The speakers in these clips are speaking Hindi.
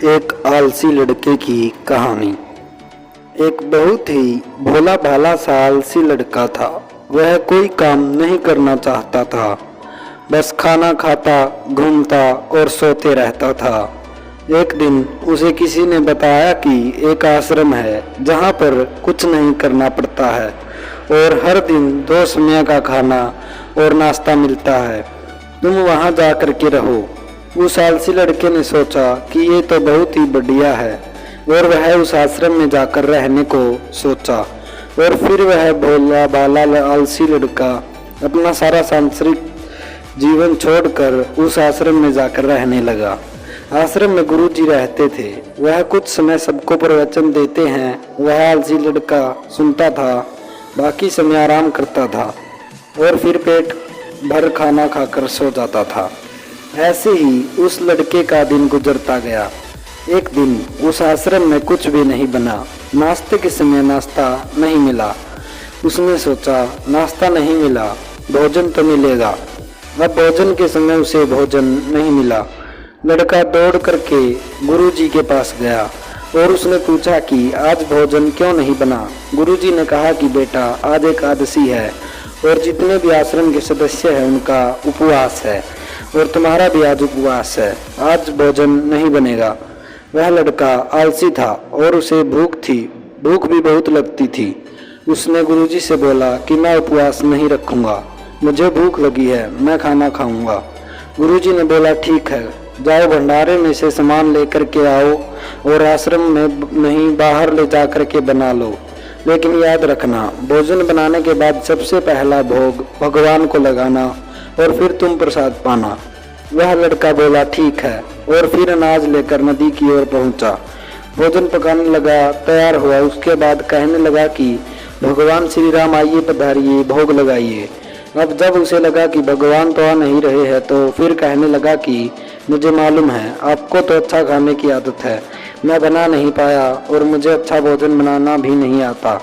एक आलसी लड़के की कहानी। एक बहुत ही भोला भाला सा आलसी लड़का था। वह कोई काम नहीं करना चाहता था, बस खाना खाता, घूमता और सोते रहता था। एक दिन उसे किसी ने बताया कि एक आश्रम है जहाँ पर कुछ नहीं करना पड़ता है और हर दिन 2 समय का खाना और नाश्ता मिलता है। तुम वहाँ जा कर के रहो। उस आलसी लड़के ने सोचा कि ये तो बहुत ही बढ़िया है और वह उस आश्रम में जाकर रहने को सोचा। और फिर वह भोला भाला आलसी लड़का अपना सारा सांसारिक जीवन छोड़कर उस आश्रम में जाकर रहने लगा। आश्रम में गुरुजी रहते थे। वह कुछ समय सबको प्रवचन देते हैं। वह आलसी लड़का सुनता था, बाकी समय आराम करता था और फिर पेट भर खाना खाकर सो जाता था। ऐसे ही उस लड़के का दिन गुजरता गया। एक दिन उस आश्रम में कुछ भी नहीं बना। नाश्ते के समय नाश्ता नहीं मिला। उसने सोचा नाश्ता नहीं मिला, भोजन तो मिलेगा। अब भोजन के समय उसे भोजन नहीं मिला। लड़का दौड़ करके गुरुजी के पास गया और उसने पूछा कि आज भोजन क्यों नहीं बना। गुरुजी ने कहा कि बेटा, आज एकादशी है और जितने भी आश्रम के सदस्य हैं उनका उपवास है और तुम्हारा भी आज उपवास है। आज भोजन नहीं बनेगा। वह लड़का आलसी था और उसे भूख थी, भूख भी बहुत लगती थी। उसने गुरुजी से बोला कि मैं उपवास नहीं रखूंगा, मुझे भूख लगी है, मैं खाना खाऊंगा। गुरुजी ने बोला ठीक है, जाओ भंडारे में से सामान लेकर के आओ और आश्रम में नहीं बाहर ले जा कर के बना लो। लेकिन याद रखना, भोजन बनाने के बाद सबसे पहला भोग भगवान को लगाना और फिर तुम प्रसाद पाना। वह लड़का बोला ठीक है और फिर अनाज लेकर नदी की ओर पहुंचा। भोजन पकाने लगा, तैयार हुआ। उसके बाद कहने लगा कि भगवान श्री राम आइए, पधारिए, भोग लगाइए। अब जब उसे लगा कि भगवान तो आ नहीं रहे हैं तो फिर कहने लगा कि मुझे मालूम है आपको तो अच्छा खाने की आदत है, मैं बना नहीं पाया और मुझे अच्छा भोजन बनाना भी नहीं आता,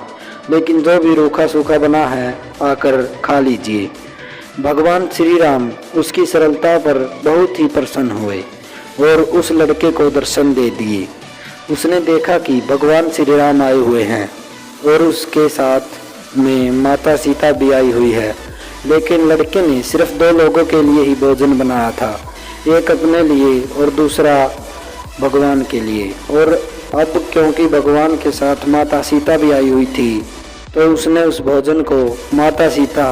लेकिन जो भी रूखा सूखा बना है आकर खा लीजिए। भगवान श्री राम उसकी सरलता पर बहुत ही प्रसन्न हुए और उस लड़के को दर्शन दे दिए। उसने देखा कि भगवान श्री राम आए हुए हैं और उसके साथ में माता सीता भी आई हुई है। लेकिन लड़के ने सिर्फ 2 लोगों के लिए ही भोजन बनाया था, एक अपने लिए और दूसरा भगवान के लिए। और अब क्योंकि भगवान के साथ माता सीता भी आई हुई थी तो उसने उस भोजन को माता सीता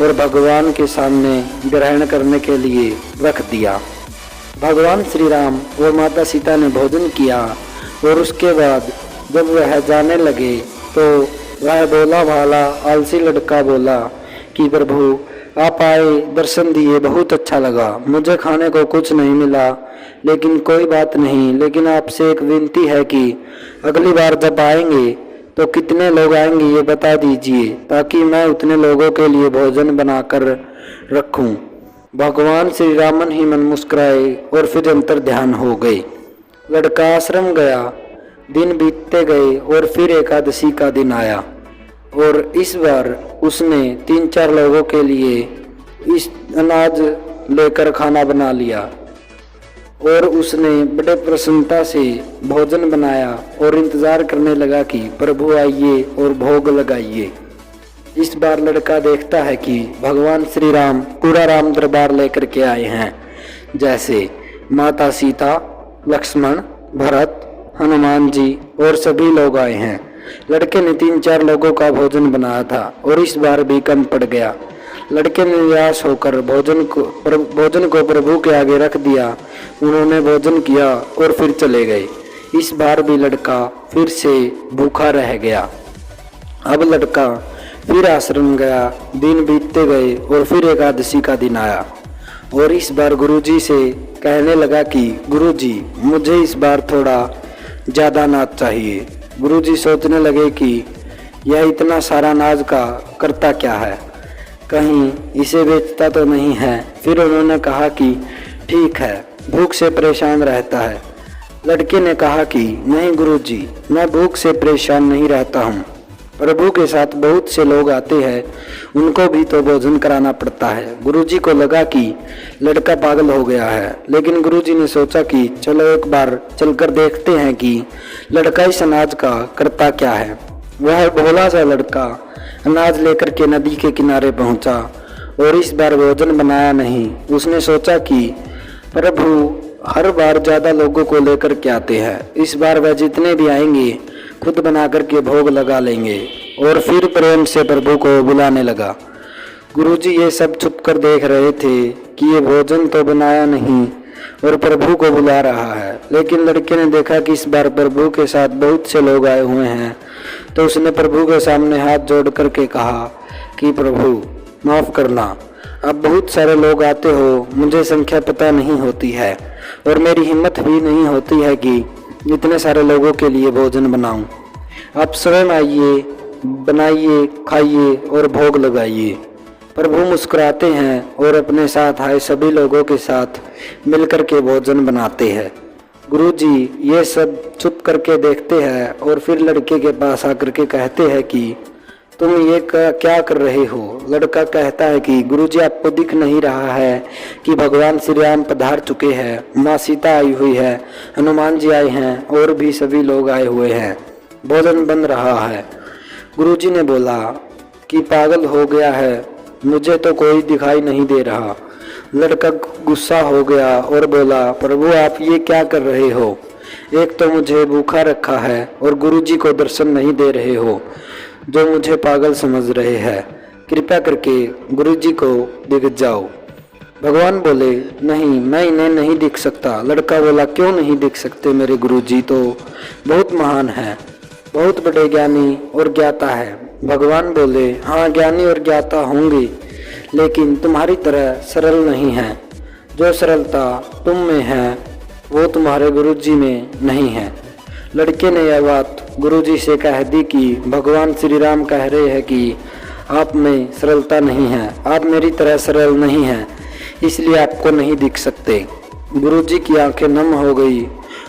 और भगवान के सामने ग्रहण करने के लिए रख दिया। भगवान श्री राम और माता सीता ने भोजन किया और उसके बाद जब वह जाने लगे तो वह भोला भाला आलसी लड़का बोला कि प्रभु आप आए, दर्शन दिए, बहुत अच्छा लगा। मुझे खाने को कुछ नहीं मिला, लेकिन कोई बात नहीं। लेकिन आपसे एक विनती है कि अगली बार जब आएंगे तो कितने लोग आएंगे ये बता दीजिए, ताकि मैं उतने लोगों के लिए भोजन बनाकर रखूं। भगवान श्री राम मन ही मन मुस्कुराए और फिर अंतर ध्यान हो गए। लड़का आश्रम गया, दिन बीतते गए और फिर एकादशी का दिन आया और इस बार उसने 3-4 लोगों के लिए इस अनाज लेकर खाना बना लिया और उसने बड़े प्रसन्नता से भोजन बनाया और इंतजार करने लगा कि प्रभु आइए और भोग लगाइए। इस बार लड़का देखता है कि भगवान श्री राम पूरा राम दरबार लेकर के आए हैं, जैसे माता सीता, लक्ष्मण, भरत, हनुमान जी और सभी लोग आए हैं। लड़के ने 3-4 लोगों का भोजन बनाया था और इस बार भी कम पड़ गया। लड़के ने निराश होकर भोजन को प्रभु के आगे रख दिया। उन्होंने भोजन किया और फिर चले गए। इस बार भी लड़का फिर से भूखा रह गया। अब लड़का फिर आश्रम गया, दिन बीतते गए और फिर एकादशी का दिन आया और इस बार गुरुजी से कहने लगा कि गुरुजी मुझे इस बार थोड़ा ज़्यादा अनाज चाहिए। गुरुजी सोचने लगे कि यह इतना सारा अनाज का करता क्या है, कहीं इसे बेचता तो नहीं है। फिर उन्होंने कहा कि ठीक है, भूख से परेशान रहता है। लड़के ने कहा कि नहीं गुरुजी, मैं भूख से परेशान नहीं रहता हूँ, प्रभु के साथ बहुत से लोग आते हैं, उनको भी तो भोजन कराना पड़ता है। गुरुजी को लगा कि लड़का पागल हो गया है, लेकिन गुरुजी ने सोचा कि चलो एक बार चलकर देखते हैं कि लड़का इस अनाज का करता क्या है। वह भोला सा लड़का अनाज लेकर के नदी के किनारे पहुंचा और इस बार भोजन बनाया नहीं। उसने सोचा कि प्रभु हर बार ज्यादा लोगों को लेकर के आते हैं, इस बार वह जितने भी आएंगे खुद बना करके भोग लगा लेंगे। और फिर प्रेम से प्रभु को बुलाने लगा। गुरुजी ये सब छुप कर देख रहे थे कि ये भोजन तो बनाया नहीं और प्रभु को बुला रहा है, लेकिन लड़के ने देखा कि इस बार प्रभु के साथ बहुत से लोग आए हुए हैं, तो उसने प्रभु के सामने हाथ जोड़ करके कहा कि प्रभु माफ़ करना, अब बहुत सारे लोग आते हो, मुझे संख्या पता नहीं होती है और मेरी हिम्मत भी नहीं होती है कि इतने सारे लोगों के लिए भोजन बनाऊं। आप स्वयं आइए, बनाइए, खाइए और भोग लगाइए। प्रभु मुस्कुराते हैं और अपने साथ आए सभी लोगों के साथ मिलकर के भोजन बनाते हैं। गुरुजी ये सब चुप करके देखते हैं और फिर लड़के के पास आकर के कहते हैं कि तुम ये क्या कर रहे हो। लड़का कहता है कि गुरुजी आपको दिख नहीं रहा है कि भगवान श्री राम पधार चुके हैं, माँ सीता आई हुई है, हनुमान जी आए हैं और भी सभी लोग आए हुए हैं, भोजन बन रहा है। गुरुजी ने बोला कि पागल हो गया है, मुझे तो कोई दिखाई नहीं दे रहा। लड़का गुस्सा हो गया और बोला प्रभु आप ये क्या कर रहे हो, एक तो मुझे भूखा रखा है और गुरुजी को दर्शन नहीं दे रहे हो, जो मुझे पागल समझ रहे हैं, कृपया करके गुरुजी को दिख जाओ। भगवान बोले नहीं, मैं इन्हें नहीं दिख सकता। लड़का बोला क्यों नहीं दिख सकते, मेरे गुरुजी तो बहुत महान है, बहुत बड़े ज्ञानी और ज्ञाता है। भगवान बोले हाँ ज्ञानी और ज्ञाता होंगे, लेकिन तुम्हारी तरह सरल नहीं है। जो सरलता तुम में है वो तुम्हारे गुरुजी में नहीं है। लड़के ने यह बात गुरुजी से कह दी कि भगवान श्री राम कह रहे हैं कि आप में सरलता नहीं है, आप मेरी तरह सरल नहीं हैं, इसलिए आपको नहीं दिख सकते। गुरुजी की आंखें नम हो गई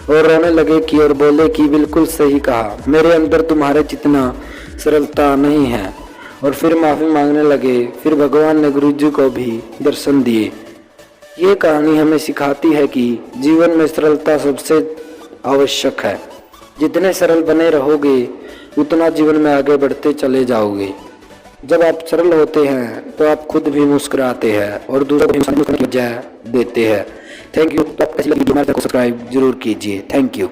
और रोने लगे कि और बोले कि बिल्कुल सही कहा, मेरे अंदर तुम्हारे जितना सरलता नहीं है। और फिर माफ़ी मांगने लगे। फिर भगवान ने गुरुजी को भी दर्शन दिए। ये कहानी हमें सिखाती है कि जीवन में सरलता सबसे आवश्यक है। जितने सरल बने रहोगे उतना जीवन में आगे बढ़ते चले जाओगे। जब आप सरल होते हैं तो आप खुद भी मुस्कुराते हैं और दूसरों को भी देते हैं। Thank you. तो आप कैसी लगी हमारे को सब्सक्राइब जरूर कीजिए। Thank you.